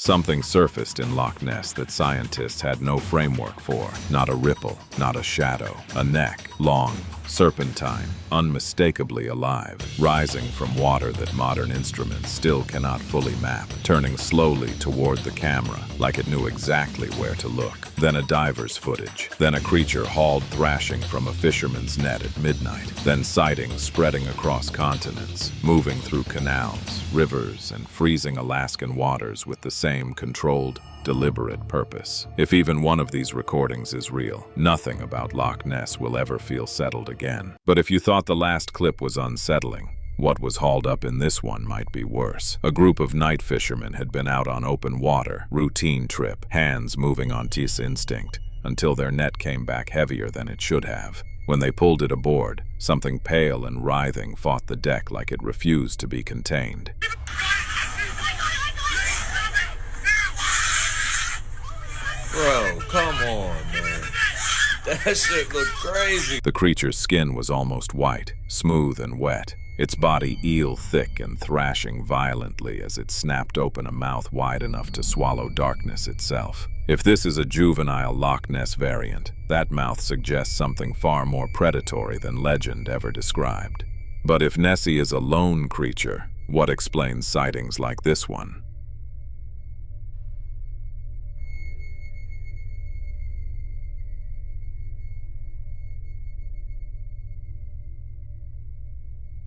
Something surfaced in Loch Ness that scientists had no framework for. Not a ripple, not a shadow. A neck, long, serpentine, unmistakably alive, rising from water that modern instruments still cannot fully map, turning slowly toward the camera, like it knew exactly where to look. Then a diver's footage. Then a creature hauled thrashing from a fisherman's net at midnight. Then sightings spreading across continents, moving through canals, rivers, and freezing Alaskan waters with the same controlled, deliberate purpose. If even one of these recordings is real, nothing about Loch Ness will ever feel settled again. But if you thought the last clip was unsettling, what was hauled up in this one might be worse. A group of night fishermen had been out on open water, routine trip, hands moving on instinct, until their net came back heavier than it should have. When they pulled it aboard, something pale and writhing fought the deck like it refused to be contained. Bro, come on, man. That shit looked crazy. The creature's skin was almost white, smooth and wet, its body eel-thick and thrashing violently as it snapped open a mouth wide enough to swallow darkness itself. If this is a juvenile Loch Ness variant, that mouth suggests something far more predatory than legend ever described. But if Nessie is a lone creature, what explains sightings like this one?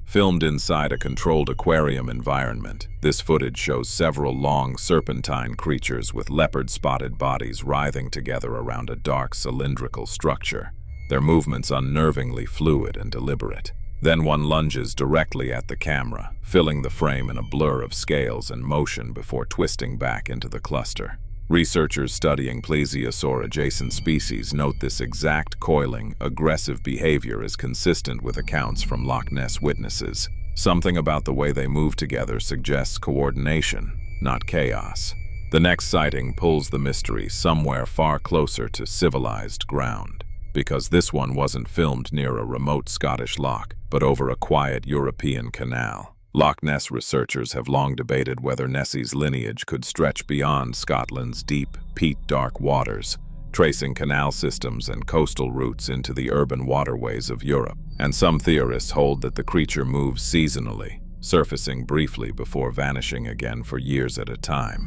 Filmed inside a controlled aquarium environment, this footage shows several long serpentine creatures with leopard-spotted bodies writhing together around a dark cylindrical structure, their movements unnervingly fluid and deliberate. Then one lunges directly at the camera, filling the frame in a blur of scales and motion before twisting back into the cluster. Researchers studying plesiosaur-adjacent species note this exact coiling, aggressive behavior is consistent with accounts from Loch Ness witnesses. Something about the way they move together suggests coordination, not chaos. The next sighting pulls the mystery somewhere far closer to civilized ground, because this one wasn't filmed near a remote Scottish loch, but over a quiet European canal. Loch Ness researchers have long debated whether Nessie's lineage could stretch beyond Scotland's deep, peat-dark waters, tracing canal systems and coastal routes into the urban waterways of Europe. And some theorists hold that the creature moves seasonally, surfacing briefly before vanishing again for years at a time.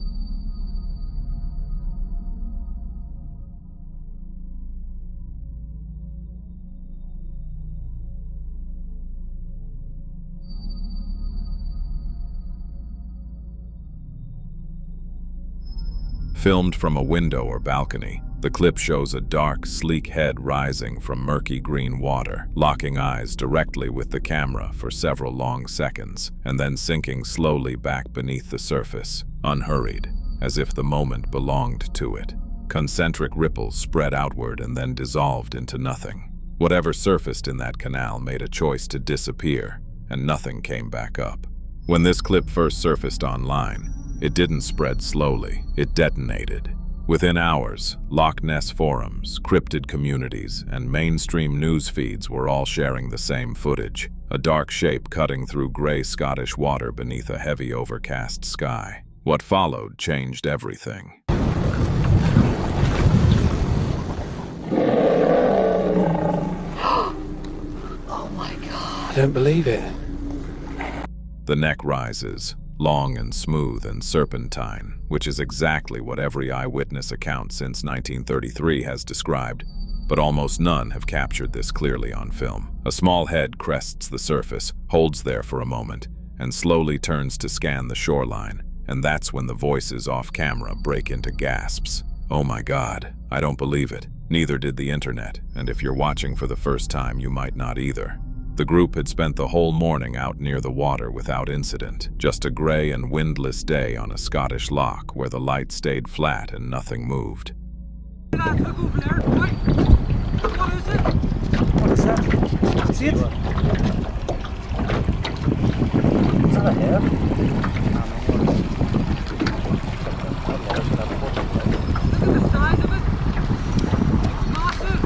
Filmed from a window or balcony, the clip shows a dark, sleek head rising from murky green water, locking eyes directly with the camera for several long seconds, and then sinking slowly back beneath the surface, unhurried, as if the moment belonged to it. Concentric ripples spread outward and then dissolved into nothing. Whatever surfaced in that canal made a choice to disappear, and nothing came back up. When this clip first surfaced online, it didn't spread slowly, it detonated. Within hours, Loch Ness forums, cryptid communities, and mainstream news feeds were all sharing the same footage, a dark shape cutting through gray Scottish water beneath a heavy overcast sky. What followed changed everything. Oh my God. I don't believe it. The neck rises, long and smooth and serpentine, which is exactly what every eyewitness account since 1933 has described, but almost none have captured this clearly on film. A small head crests the surface, holds there for a moment, and slowly turns to scan the shoreline, and that's when the voices off camera break into gasps. Oh my God, I don't believe it. Neither did the internet, and if you're watching for the first time, you might not either. The group had spent the whole morning out near the water without incident, just a gray and windless day on a Scottish loch where the light stayed flat and nothing moved. What is it? What is that? See it? Is that a hair? Look at the size of it. Massive.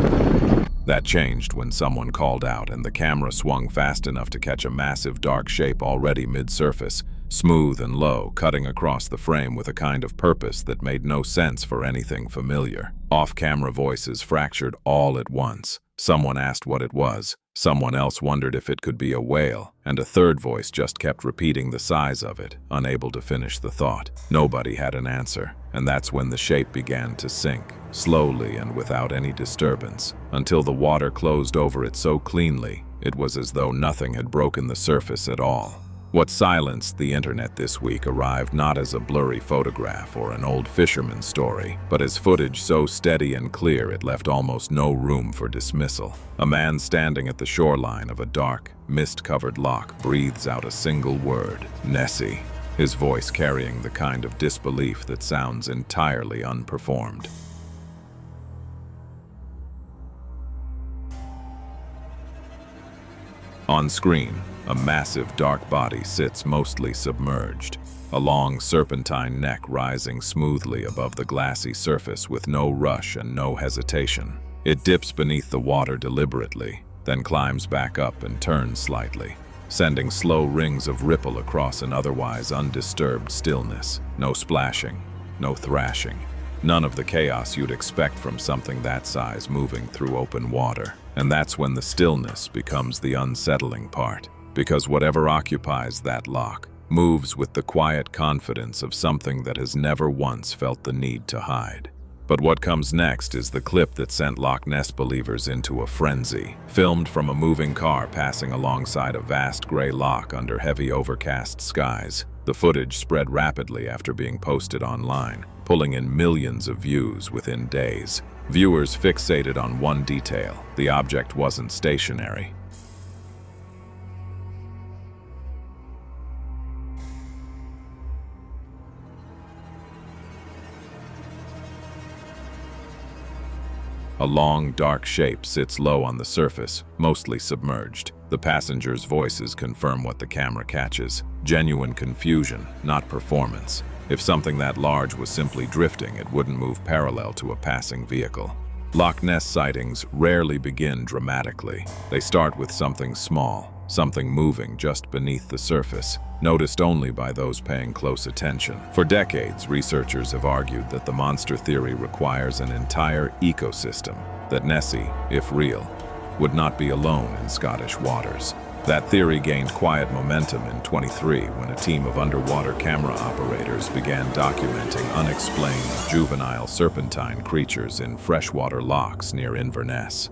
That changed when someone called out and the camera swung fast enough to catch a massive dark shape already mid-surface, smooth and low, cutting across the frame with a kind of purpose that made no sense for anything familiar. Off-camera voices fractured all at once. Someone asked what it was, someone else wondered if it could be a whale, and a third voice just kept repeating the size of it, unable to finish the thought. Nobody had an answer, and that's when the shape began to sink, slowly and without any disturbance, until the water closed over it so cleanly, it was as though nothing had broken the surface at all. What silenced the internet this week arrived not as a blurry photograph or an old fisherman's story, but as footage so steady and clear it left almost no room for dismissal. A man standing at the shoreline of a dark, mist-covered loch breathes out a single word, Nessie, his voice carrying the kind of disbelief that sounds entirely unperformed. On screen, a massive dark body sits mostly submerged, a long serpentine neck rising smoothly above the glassy surface with no rush and no hesitation. It dips beneath the water deliberately, then climbs back up and turns slightly, sending slow rings of ripple across an otherwise undisturbed stillness. No splashing, no thrashing, none of the chaos you'd expect from something that size moving through open water. And that's when the stillness becomes the unsettling part, because whatever occupies that loch moves with the quiet confidence of something that has never once felt the need to hide. But what comes next is the clip that sent Loch Ness believers into a frenzy. Filmed from a moving car passing alongside a vast gray loch under heavy overcast skies, the footage spread rapidly after being posted online, pulling in millions of views within days. Viewers fixated on one detail: the object wasn't stationary. A long, dark shape sits low on the surface, mostly submerged. The passengers' voices confirm what the camera catches. Genuine confusion, not performance. If something that large was simply drifting, it wouldn't move parallel to a passing vehicle. Loch Ness sightings rarely begin dramatically. They start with something small, something moving just beneath the surface, noticed only by those paying close attention. For decades, researchers have argued that the monster theory requires an entire ecosystem, that Nessie, if real, would not be alone in Scottish waters. That theory gained quiet momentum in 2023 when a team of underwater camera operators began documenting unexplained juvenile serpentine creatures in freshwater lochs near Inverness.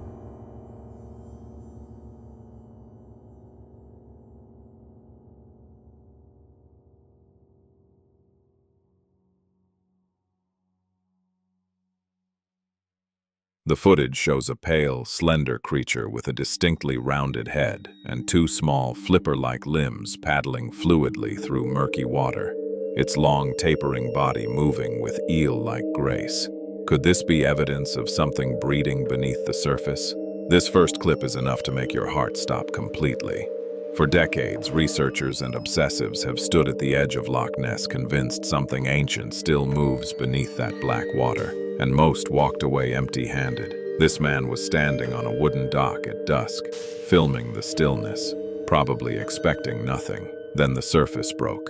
The footage shows a pale, slender creature with a distinctly rounded head and two small, flipper-like limbs paddling fluidly through murky water, its long, tapering body moving with eel-like grace. Could this be evidence of something breeding beneath the surface? This first clip is enough to make your heart stop completely. For decades, researchers and obsessives have stood at the edge of Loch Ness convinced something ancient still moves beneath that black water, and most walked away empty-handed. This man was standing on a wooden dock at dusk, filming the stillness, probably expecting nothing. Then the surface broke.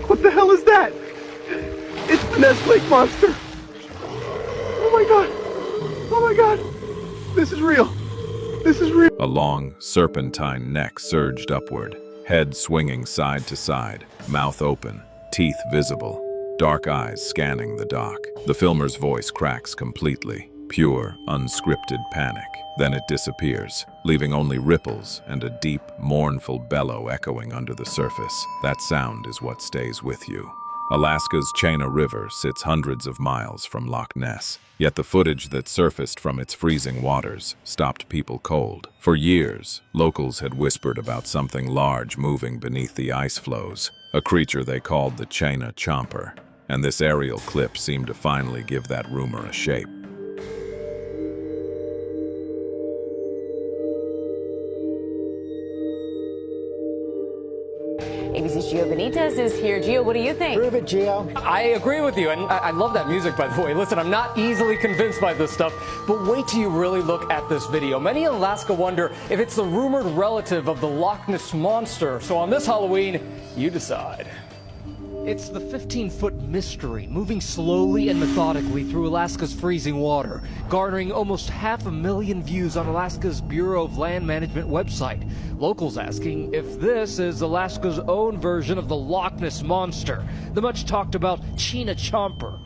What the hell is that? It's the Ness Lake Monster! Oh my god! Oh my god! This is real! This is real! A long, serpentine neck surged upward, head swinging side to side, mouth open, teeth visible, dark eyes scanning the dock. The filmer's voice cracks completely, pure, unscripted panic. Then it disappears, leaving only ripples and a deep, mournful bellow echoing under the surface. That sound is what stays with you. Alaska's Chena River sits hundreds of miles from Loch Ness, yet the footage that surfaced from its freezing waters stopped people cold. For years, locals had whispered about something large moving beneath the ice floes, a creature they called the Chena Chomper, and this aerial clip seemed to finally give that rumor a shape. ABC News' Gio Benitez is here. Gio, what do you think? Prove it, Gio. I agree with you, and I love that music, by the way. Listen, I'm not easily convinced by this stuff, but wait till you really look at this video. Many in Alaska wonder if it's the rumored relative of the Loch Ness Monster. So on this Halloween, you decide. It's the 15-foot mystery, moving slowly and methodically through Alaska's freezing water, garnering almost 500,000 views on Alaska's Bureau of Land Management website. Locals asking if this is Alaska's own version of the Loch Ness Monster, the much-talked-about China Chomper.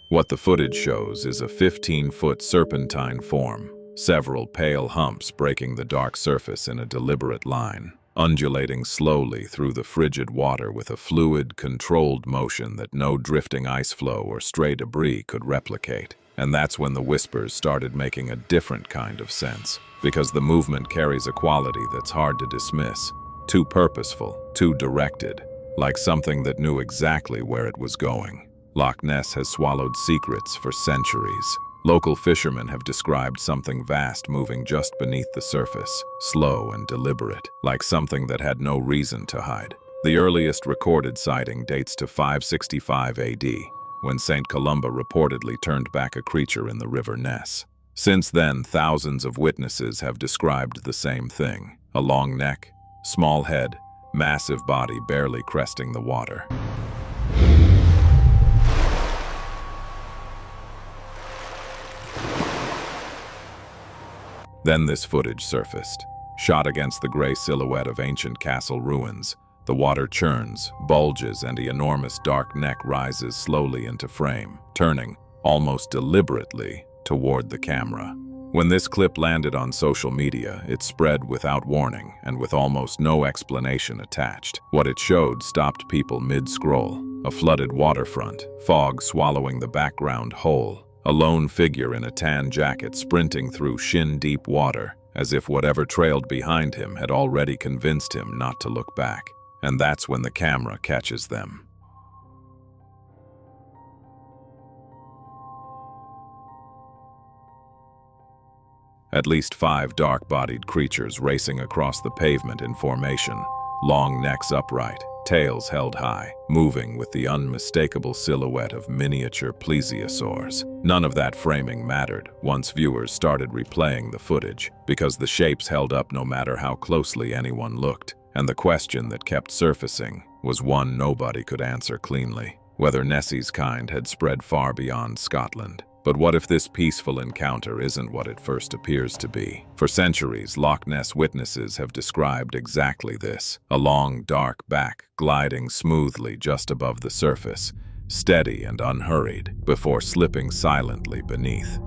What the footage shows is a 15-foot serpentine form, several pale humps breaking the dark surface in a deliberate line, undulating slowly through the frigid water with a fluid, controlled motion that no drifting ice flow or stray debris could replicate. And that's when the whispers started making a different kind of sense, because the movement carries a quality that's hard to dismiss, too purposeful, too directed, like something that knew exactly where it was going. Loch Ness has swallowed secrets for centuries. Local fishermen have described something vast moving just beneath the surface, slow and deliberate, like something that had no reason to hide. The earliest recorded sighting dates to 565 AD, when St. Columba reportedly turned back a creature in the River Ness. Since then, thousands of witnesses have described the same thing: a long neck, small head, massive body barely cresting the water. Then this footage surfaced, shot against the gray silhouette of ancient castle ruins. The water churns, bulges, and the enormous dark neck rises slowly into frame, turning, almost deliberately, toward the camera. When this clip landed on social media, it spread without warning and with almost no explanation attached. What it showed stopped people mid-scroll: a flooded waterfront, fog swallowing the background whole, a lone figure in a tan jacket sprinting through shin-deep water, as if whatever trailed behind him had already convinced him not to look back. And that's when the camera catches them. At least 5 dark-bodied creatures racing across the pavement in formation, long necks upright, tails held high, moving with the unmistakable silhouette of miniature plesiosaurs. None of that framing mattered once viewers started replaying the footage, because the shapes held up no matter how closely anyone looked. And the question that kept surfacing was one nobody could answer cleanly: whether Nessie's kind had spread far beyond Scotland. But what if this peaceful encounter isn't what it first appears to be? For centuries, Loch Ness witnesses have described exactly this: a long, dark back gliding smoothly just above the surface, steady and unhurried, before slipping silently beneath.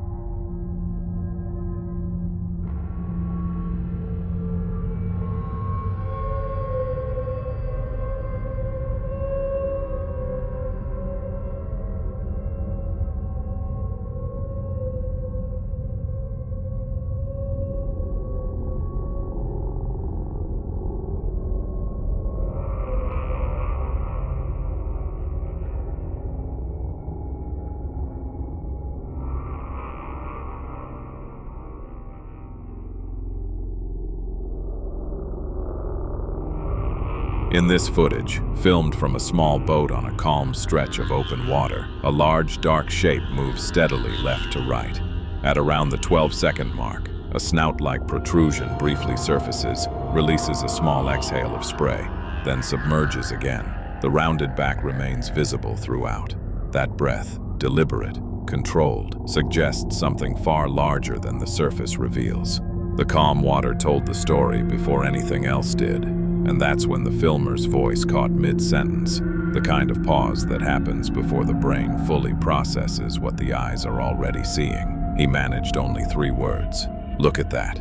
In this footage, filmed from a small boat on a calm stretch of open water, a large dark shape moves steadily left to right. At around the 12-second mark, a snout-like protrusion briefly surfaces, releases a small exhale of spray, then submerges again. The rounded back remains visible throughout. That breath, deliberate, controlled, suggests something far larger than the surface reveals. The calm water told the story before anything else did. And that's when the filmer's voice caught mid-sentence, the kind of pause that happens before the brain fully processes what the eyes are already seeing. He managed only 3 words: "Look at that."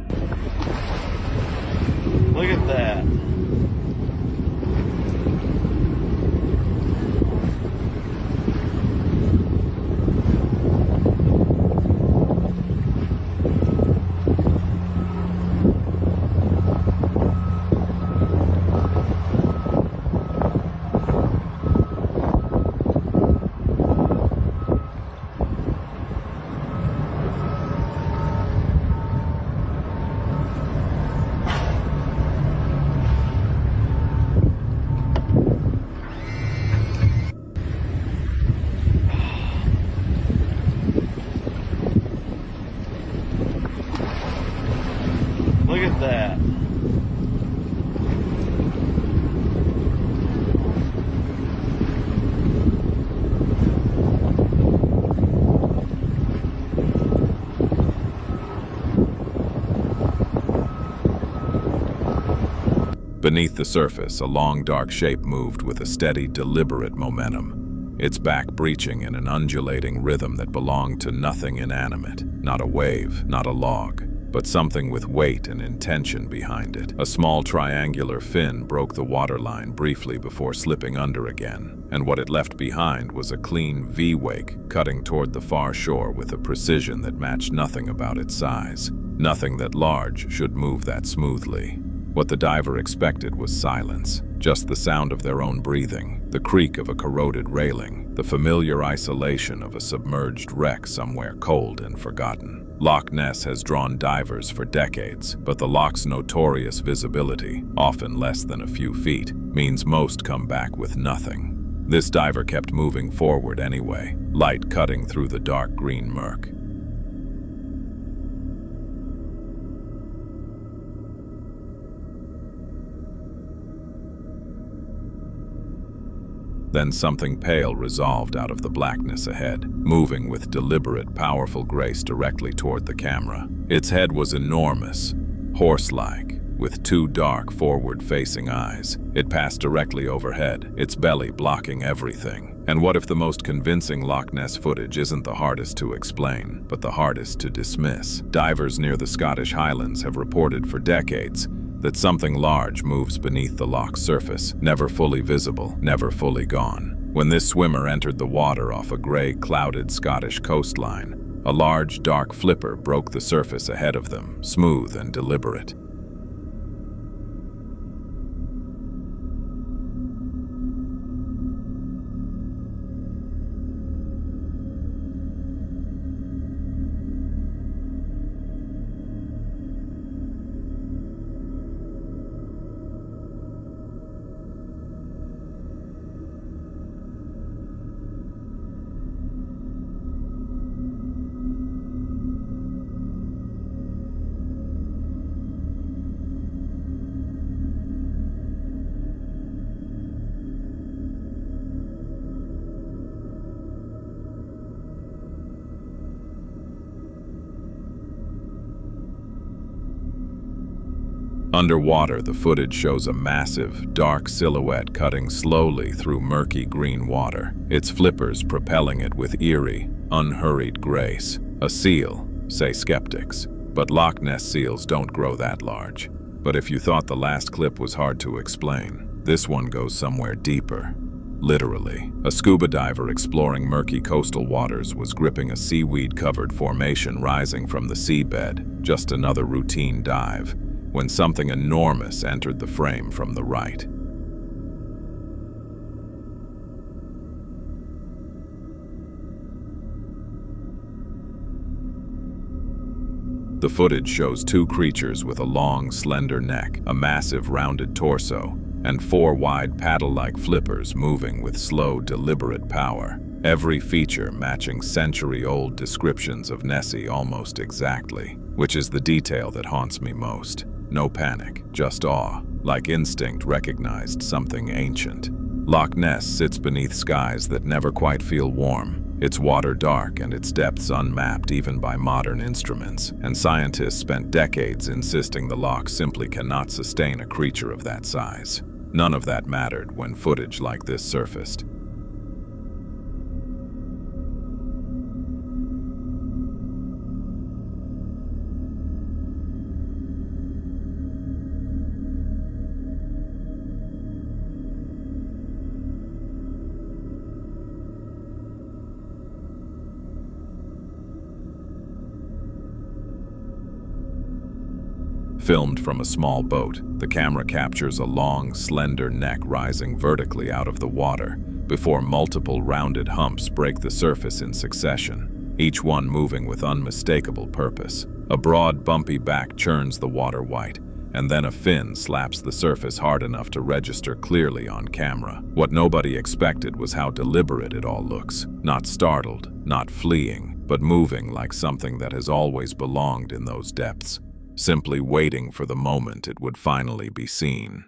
Look at that. Look at that. Beneath the surface, a long dark shape moved with a steady, deliberate momentum, its back breaching in an undulating rhythm that belonged to nothing inanimate, not a wave, not a log, but something with weight and intention behind it. A small triangular fin broke the waterline briefly before slipping under again, and what it left behind was a clean V-wake cutting toward the far shore with a precision that matched nothing about its size. Nothing that large should move that smoothly. What the diver expected was silence, just the sound of their own breathing, the creak of a corroded railing, the familiar isolation of a submerged wreck somewhere cold and forgotten. Loch Ness has drawn divers for decades, but the loch's notorious visibility, often less than a few feet, means most come back with nothing. This diver kept moving forward anyway, light cutting through the dark green murk. Then something pale resolved out of the blackness ahead, moving with deliberate, powerful grace directly toward the camera. Its head was enormous, horse-like, with two dark, forward-facing eyes. It passed directly overhead, its belly blocking everything. And what if the most convincing Loch Ness footage isn't the hardest to explain, but the hardest to dismiss? Divers near the Scottish Highlands have reported for decades that something large moves beneath the loch's surface, never fully visible, never fully gone. When this swimmer entered the water off a gray, clouded Scottish coastline, a large, dark flipper broke the surface ahead of them, smooth and deliberate. Underwater, the footage shows a massive, dark silhouette cutting slowly through murky green water, its flippers propelling it with eerie, unhurried grace. A seal, say skeptics, but Loch Ness seals don't grow that large. But if you thought the last clip was hard to explain, this one goes somewhere deeper. Literally, a scuba diver exploring murky coastal waters was gripping a seaweed-covered formation rising from the seabed, just another routine dive, when something enormous entered the frame from the right. The footage shows two creatures with a long, slender neck, a massive rounded torso, and four wide paddle-like flippers moving with slow, deliberate power. Every feature matching century-old descriptions of Nessie almost exactly, which is the detail that haunts me most. No panic, just awe, like instinct recognized something ancient. Loch Ness sits beneath skies that never quite feel warm, its water dark and its depths unmapped even by modern instruments, and scientists spent decades insisting the loch simply cannot sustain a creature of that size. None of that mattered when footage like this surfaced. Filmed from a small boat, the camera captures a long, slender neck rising vertically out of the water before multiple rounded humps break the surface in succession, each one moving with unmistakable purpose. A broad, bumpy back churns the water white, and then a fin slaps the surface hard enough to register clearly on camera. What nobody expected was how deliberate it all looks, not startled, not fleeing, but moving like something that has always belonged in those depths. simply waiting for the moment it would finally be seen.